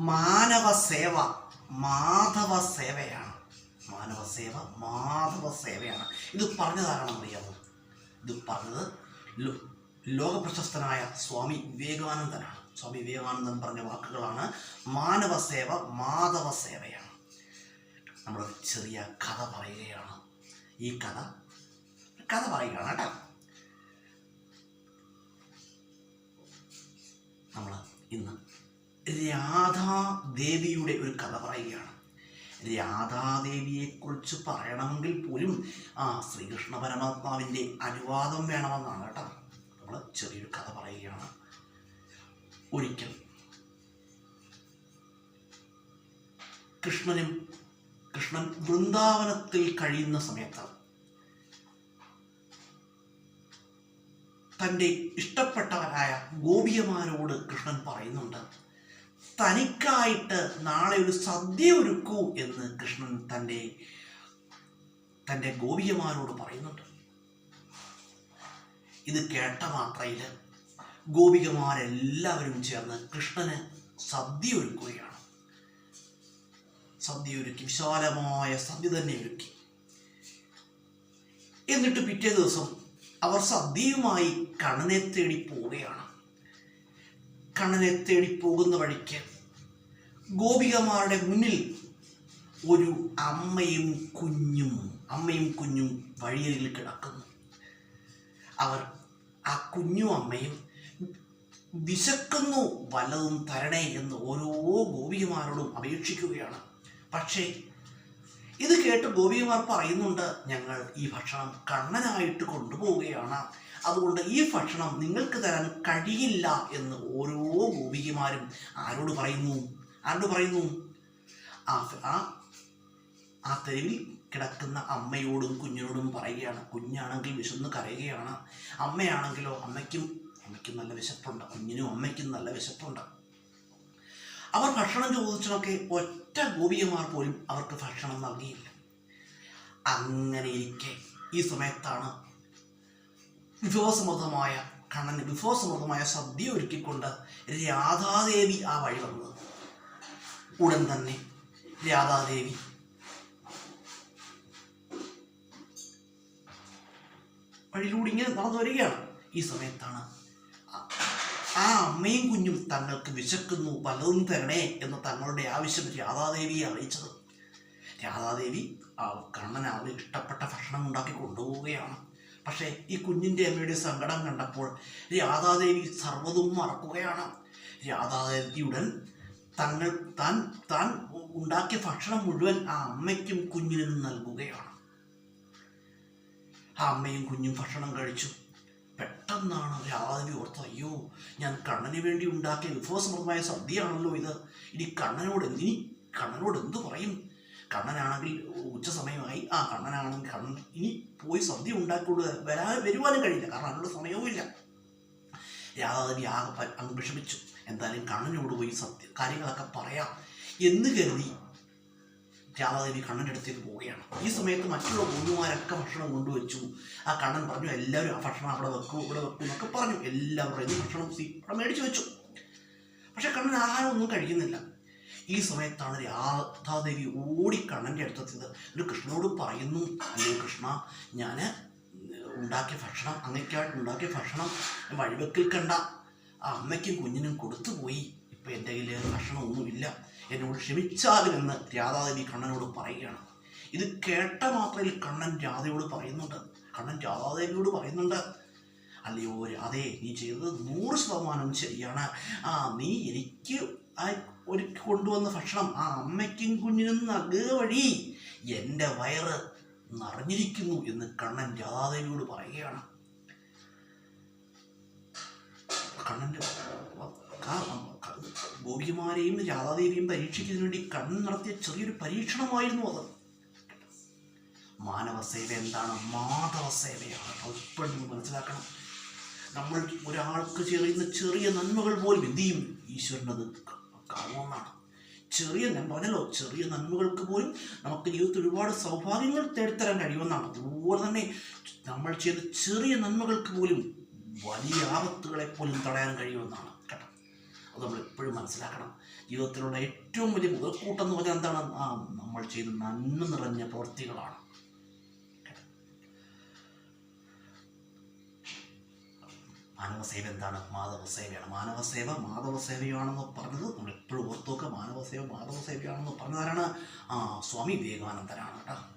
മാനവ സേവ മാധവ സേവയാണ്. മാനവ സേവ മാധവ സേവയാണ്. ഇത് പറഞ്ഞതാരാണെന്ന് അറിയാമോ? ഇത് പറഞ്ഞത് ലോകപ്രശസ്തനായ സ്വാമി വിവേകാനന്ദനാണ്. സ്വാമി വിവേകാനന്ദൻ പറഞ്ഞ വാക്കുകളാണ്. മാനവ സേവ മാധവ സേവയാണ്. നമ്മൾ ചെറിയ കഥ പറയുകയാണ്. ഈ കഥ പറയുകയാണ് കേട്ടോ. നമ്മൾ ഇന്ന് രാധാദേവിയുടെ ഒരു കഥ പറയുകയാണ്. രാധാദേവിയെക്കുറിച്ച് പറയണമെങ്കിൽ പോലും ശ്രീകൃഷ്ണ പരമാത്മാവിൻ്റെ അനുവാദം വേണമെന്നാണ് കേട്ടോ. നമ്മൾ ചെറിയൊരു കഥ പറയുകയാണ്. ഒരിക്കൽ കൃഷ്ണൻ വൃന്ദാവനത്തിൽ കഴിയുന്ന സമയത്ത് തൻ്റെ ഇഷ്ടപ്പെട്ടവരായ ഗോപികമാരോട് കൃഷ്ണൻ പറയുന്നുണ്ട്, തനിക്കായിട്ട് നാളെ ഒരു സദ്യ ഒരുക്കൂ എന്ന് കൃഷ്ണൻ തൻ്റെ ഗോപികമാരോട് പറയുന്നുണ്ട്. ഇത് കേട്ട മാത്രയിൽ ഗോപികമാരെല്ലാവരും ചേർന്ന് കൃഷ്ണന് സദ്യ ഒരുക്കുകയാണ്. സദ്യ ഒരുക്കി, വിശാലമായ സദ്യ തന്നെ ഒരുക്കി. എന്നിട്ട് പിറ്റേ ദിവസം അവർ സദ്യയുമായി കണ്ണനെ തേടി പോവുകയാണ്. കണ്ണനെ തേടി പോകുന്ന വഴിക്ക് ഗോപികമാരുടെ മുന്നിൽ ഒരു അമ്മയും കുഞ്ഞും വഴിയരികിൽ കിടക്കുന്നു. അവർ ആ കുഞ്ഞും അമ്മയും വിശക്കുന്നു, വല്ലതും തരണേ എന്ന് ഓരോ ഗോപികമാരോടും അപേക്ഷിക്കുകയാണ്. പക്ഷേ ഇത് കേട്ട് ഗോപികമാർ പറയുന്നുണ്ട്, ഞങ്ങൾ ഈ ഭക്ഷണം കണ്ണനായിട്ട് കൊണ്ടുപോവുകയാണ്, അതുകൊണ്ട് ഈ ഭക്ഷണം നിങ്ങൾക്ക് തരാൻ കഴിയില്ല എന്ന് ഓരോ ഗോപികമാരും ആരോട് പറയുന്നു? ആ തെരുവിൽ കിടക്കുന്ന അമ്മയോടും കുഞ്ഞിനോടും പറയുകയാണ്. കുഞ്ഞാണെങ്കിൽ വിശന്ന് കരയുകയാണ്. അമ്മയാണെങ്കിലോ അമ്മയ്ക്കും നല്ല വിശപ്പുണ്ട്, കുഞ്ഞിനും അമ്മയ്ക്കും നല്ല വിശപ്പുണ്ട്. അവർ ഭക്ഷണം ചോദിച്ചതൊക്കെ ഒറ്റ ഗോപികമാർ പോലും അവർക്ക് ഭക്ഷണം നൽകിയില്ല. അങ്ങനെ ഇരിക്കെ ഈ സമയത്താണ് കണ്ണന് വിഭവസമൃദ്ധമായ സദ്യ ഒരുക്കിക്കൊണ്ട് രാധാദേവി ആ വഴി വന്നത്. ഉടൻ തന്നെ രാധാദേവി വഴിയിലൂടെ ഇങ്ങനെ നടന്നു വരികയാണ്. ഈ സമയത്താണ് ആ അമ്മയും കുഞ്ഞും തങ്ങൾക്ക് വിശക്കുന്നു, പലതും തരണേ എന്ന് തങ്ങളുടെ ആവശ്യം രാധാദേവിയെ അറിയിച്ചത്. രാധാദേവി കണ്ണന് അവർ ഇഷ്ടപ്പെട്ട ഭക്ഷണം ഉണ്ടാക്കി കൊണ്ടുപോവുകയാണ്. പക്ഷേ ഈ കുഞ്ഞിൻ്റെ അമ്മയുടെ സങ്കടം കണ്ടപ്പോൾ രാധാദേവി സർവ്വതും മറക്കുകയാണ്. രാധാദേവിയുടൻ താൻ ഉണ്ടാക്കിയ ഭക്ഷണം മുഴുവൻ ആ അമ്മയ്ക്കും കുഞ്ഞിനും നൽകുകയാണ്. ആ അമ്മയും കുഞ്ഞും ഭക്ഷണം കഴിച്ചു. പെട്ടെന്നാണ് രാധാദേവി ഓർത്തത്, അയ്യോ, ഞാൻ കണ്ണന് വേണ്ടി ഉണ്ടാക്കിയ വിഭവസമൃദ്ധമായ സദ്യയാണല്ലോ ഇത്. ഇനി കണ്ണനോട് എന്തു പറയും? കണ്ണനാണെങ്കിൽ ഉച്ച സമയമായി. കണ്ണൻ ഇനി പോയി സദ്യ ഉണ്ടാക്കിക്കൊണ്ട് വരുവാനും കഴിയില്ല, കാരണം അതിനുള്ള സമയവും ഇല്ല. രാധാദേവി അങ്ങ് വിഷമിച്ചു. എന്തായാലും കണ്ണനോട് പോയി കാര്യങ്ങളൊക്കെ പറയാം എന്ന് കരുതി രാധാദേവി കണ്ണൻ്റെ അടുത്തേക്ക് പോവുകയാണ്. ഈ സമയത്ത് മറ്റുള്ള ഗോപിമാരൊക്കെ ഭക്ഷണം കൊണ്ടുവച്ചു. ആ കണ്ണൻ പറഞ്ഞു, എല്ലാവരും ആ ഭക്ഷണം അവിടെ വെക്കൂ എന്നൊക്കെ പറഞ്ഞു. എല്ലാവരും ഭക്ഷണം അവിടെ മേടിച്ചു വെച്ചു. പക്ഷെ കണ്ണൻ ആഹാരമൊന്നും കഴിക്കുന്നില്ല. ഈ സമയത്താണ് രാധാദേവി ഓടി കണ്ണൻ്റെ അടുത്തെത്തിയത്. എന്നിട്ട് കൃഷ്ണനോട് പറയുന്നു, അയ്യോ കൃഷ്ണ, ഞാൻ ഉണ്ടാക്കിയ ഭക്ഷണം, അങ്ങേക്കായിട്ട് ഉണ്ടാക്കിയ ഭക്ഷണം വഴിവെക്കിൽ കണ്ട ആ അമ്മയ്ക്കും കുഞ്ഞിനും കൊടുത്തുപോയി. ഇപ്പം എൻ്റെ കയ്യിൽ ഭക്ഷണമൊന്നുമില്ല, എന്നോട് ക്ഷമിച്ചാലും എന്ന് രാധാദേവി കണ്ണനോട് പറയുകയാണ്. ഇത് കേട്ട മാത്രയിൽ കണ്ണൻ രാധാദേവിയോട് പറയുന്നുണ്ട്, അല്ലയോ രാധേ, നീ ചെയ്തത് 100% ശരിയാണ്. നീ എനിക്ക് ഒരുക്കി കൊണ്ടുവന്ന ഭക്ഷണം ആ അമ്മയ്ക്കും കുഞ്ഞിനും നൽകുക വഴി എൻ്റെ വയറ് നിറഞ്ഞിരിക്കുന്നു എന്ന് കണ്ണൻ രാധാദേവിയോട് പറയുകയാണ്. കണ്ണൻ്റെ ഗോപികമാരെയും രാധാദേവിയും പരീക്ഷിക്കുന്നതിന് വേണ്ടി കണ്ണൻ നടത്തിയ ചെറിയൊരു പരീക്ഷണമായിരുന്നു അത്. മാനവ സേവ എന്താണ്? മാധവ സേവയാണ്. എപ്പോഴും മനസ്സിലാക്കണം. നമ്മൾ ഒരാൾക്ക് ചെയ്യുന്ന ചെറിയ നന്മകൾ പോലും എന്ത് ചെയ്യും? ഈശ്വരനത് കാണുമെന്നാണ്. ചെറിയ നന്മകൾക്ക് പോലും നമുക്ക് ജീവിതത്തിൽ ഒരുപാട് സൗഭാഗ്യങ്ങൾ തേടിത്തരാൻ കഴിയുമെന്നാണ്. അതുപോലെ തന്നെ നമ്മൾ ചെയ്ത ചെറിയ നന്മകൾക്ക് പോലും വലിയ ആപത്തുകളെ പോലും തടയാൻ കഴിയുമെന്നാണ് കേട്ടോ. അത് നമ്മൾ എപ്പോഴും മനസ്സിലാക്കണം. ജീവിതത്തിലുള്ള ഏറ്റവും വലിയ മുതൽക്കൂട്ടം എന്ന് പറഞ്ഞാൽ എന്താണ്? നമ്മൾ ചെയ്ത നന്മ നിറഞ്ഞ പ്രവൃത്തികളാണ്. മാനവസേവ എന്താണ്? മാധവസേവയാണ്. മാധവസേവയാണെന്ന് പറഞ്ഞത് നമ്മൾ എപ്പോഴും ഓർത്തുവെക്കുക. മാനവസേവയാണെന്ന് പറഞ്ഞതാരാണ്? സ്വാമി വിവേകാനന്ദനാണ് കേട്ടോ.